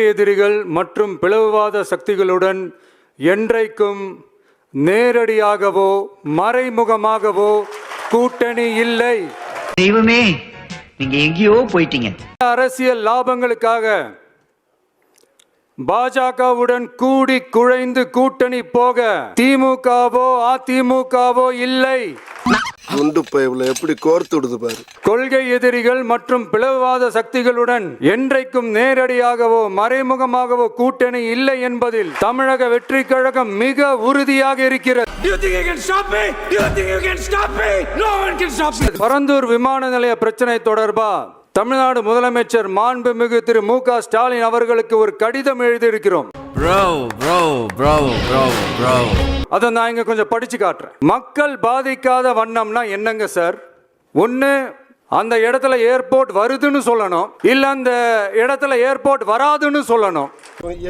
எதிரிகள் மற்றும் பிளவுவாத சக்திகளுடன் என்றைக்கும் நேரடியாகவோ மறைமுகமாகவோ கூட்டணி இல்லை. தெய்வமே, நீங்க எங்கேயோ போயிட்டீங்க. அரசியல் லாபங்களுக்காக பாஜகவுடன் கூடி குழைந்து கூட்டணி போக திமுகவோ அதிமுகவோ இல்லை. எப்படி கோர்த்து விடுது பாரு. கொள்கை எதிரிகள் மற்றும் பிளவுவாத சக்திகளுடன் என்றைக்கும் நேரடியாகவோ மறைமுகமாகவோ கூட்டணி இல்லை என்பதில் தமிழக வெற்றி கழகம் மிக உறுதியாக இருக்கிறது. பரந்தூர் விமான நிலைய பிரச்சனை தொடர்பா தமிழ்நாடு முதலமைச்சர் மாண்புமிகு திரு மு.க. ஸ்டாலின் அவர்களுக்கு ஒரு கடிதம் எழுதியிருக்கிறோம். அதை நான் இங்க கொஞ்சம் படிச்சு காட்டுறேன். மக்கள் பாதிக்காத வண்ணம்னா என்னங்க சார்? ஒண்ணு, அந்த இடத்துல ஏர்போர்ட் வருதுன்னு சொல்லணும், இல்ல அந்த இடத்துல ஏர்போர்ட் வராதுன்னு சொல்லணும்.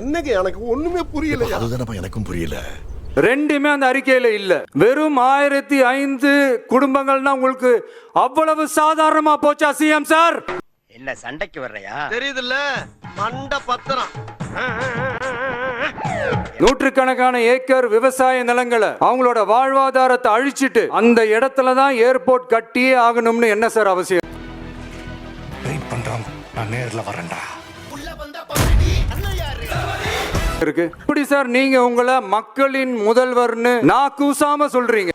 என்னங்க எனக்கு ஒண்ணுமே புரியல. அதுதானப்பா எனக்கும் புரியல. ரெண்டுமே அந்த அறிக்கையில இல்ல. வெறும் 1005 குடும்பங்கள்னா உங்களுக்கு அவ்வளவு சாதாரணமா போச்சா சிஎம் சார்? என்ன சண்டைக்கு வர்றையா? தெரியுதுல்ல, மண்ட பத்திரம். நூற்றுக்கணக்கான ஏக்கர் விவசாய நிலங்களை அவங்களோட வாழ்வாதாரத்தை அழிச்சிட்டு அந்த இடத்துல தான் ஏர்போர்ட் கட்டியே ஆகணும்னு என்ன சார் அவசியம்? நான் நேர்ல வரேன்டா. இருக்கு இப்படி சார் நீங்க உங்களை மக்களின் முதல்வர்னு நான் கூசாம சொல்றீங்க.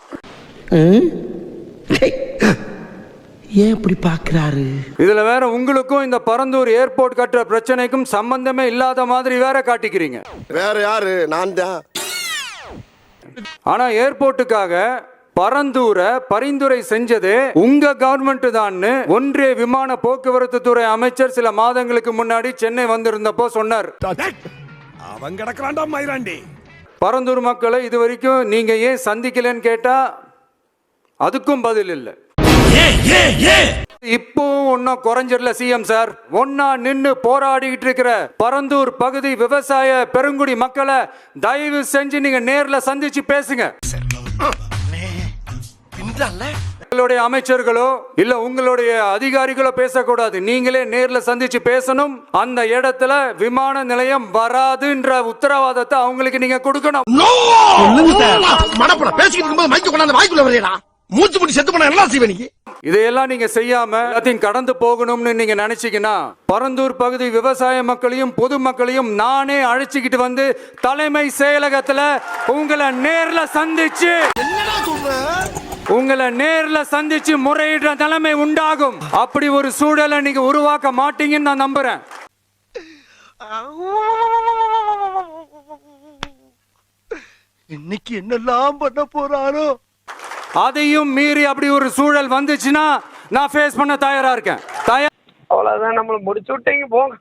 ஏன் இப்படி பாக்குறாரு? இதுல வேற உங்களுக்கும் இந்த பரந்தூர் ஏர்போர்ட் கட்டுற பிரச்சனைக்கும் சம்பந்தமே இல்லாத மாதிரி வேற காட்டிக்கிறீங்க. வேற யாரு? நான் தான். ஆனா ஏர்போர்ட்டுக்காக பரந்தூரை பரிந்துரை செஞ்சதே உங்க கவர்மெண்ட் தான் ஒன்றிய விமான போக்குவரத்து துறை அமைச்சர் சில மாதங்களுக்கு முன்னாடி சென்னை வந்திருந்தப்போ சொன்னார். அவன் கிடக்குறான்டா மயிராண்டி. பரந்தூர் மக்களை இது வரைக்கும் நீங்க ஏன் சந்திக்கலன்னு கேட்டா அதுக்கும் பதில் இல்லை. இப்போ ஒன்னும் குறைஞ்சிடல சிஎம் சார். ஒன்னா நின்னு போராடிட்டு இருக்கிற பரந்தூர் பகுதி விவசாய பெருங்குடி மக்களை தயவு செஞ்சு நீங்க நேர்ல சந்திச்சு பேசுங்க. உங்களுடைய அமைச்சர்களோ இல்ல உங்களுடைய அதிகாரிகளோ பேசக்கூடாது. நீங்களே நேர்ல சந்திச்சு பேசணும். அந்த இடத்துல விமான நிலையம் வராதுன்ற உத்தரவாதத்தை அவங்களுக்கு நீங்க கொடுக்கணும். இதையெல்லாம் நீங்க செய்யாம எல்லாத்தையும் கடந்து போகணும்னு நீங்க நினைச்சீங்கன்னா பரந்தூர் பகுதி விவசாய மக்களையும் பொதுமக்களையும் நானே அழைச்சிக்கிட்டு வந்து தலைமை செயலகத்துல உங்களை நேர்ல சந்திச்சு முறையிடுற நிலைமை உண்டாகும். அப்படி ஒரு சூழலை நீங்க உருவாக்க மாட்டீங்கன்னு நான் நம்புறேன். இன்னைக்கு என்னெல்லாம் பண்ண போறாரோ? அதையும் மீறி அப்படி ஒரு சூழல் வந்துச்சுன்னா நான் ஃபேஸ் பண்ண தயாரா இருக்கேன். அவ்வளவுதான், நம்மள முடிச்சு விட்டீங்க போங்க.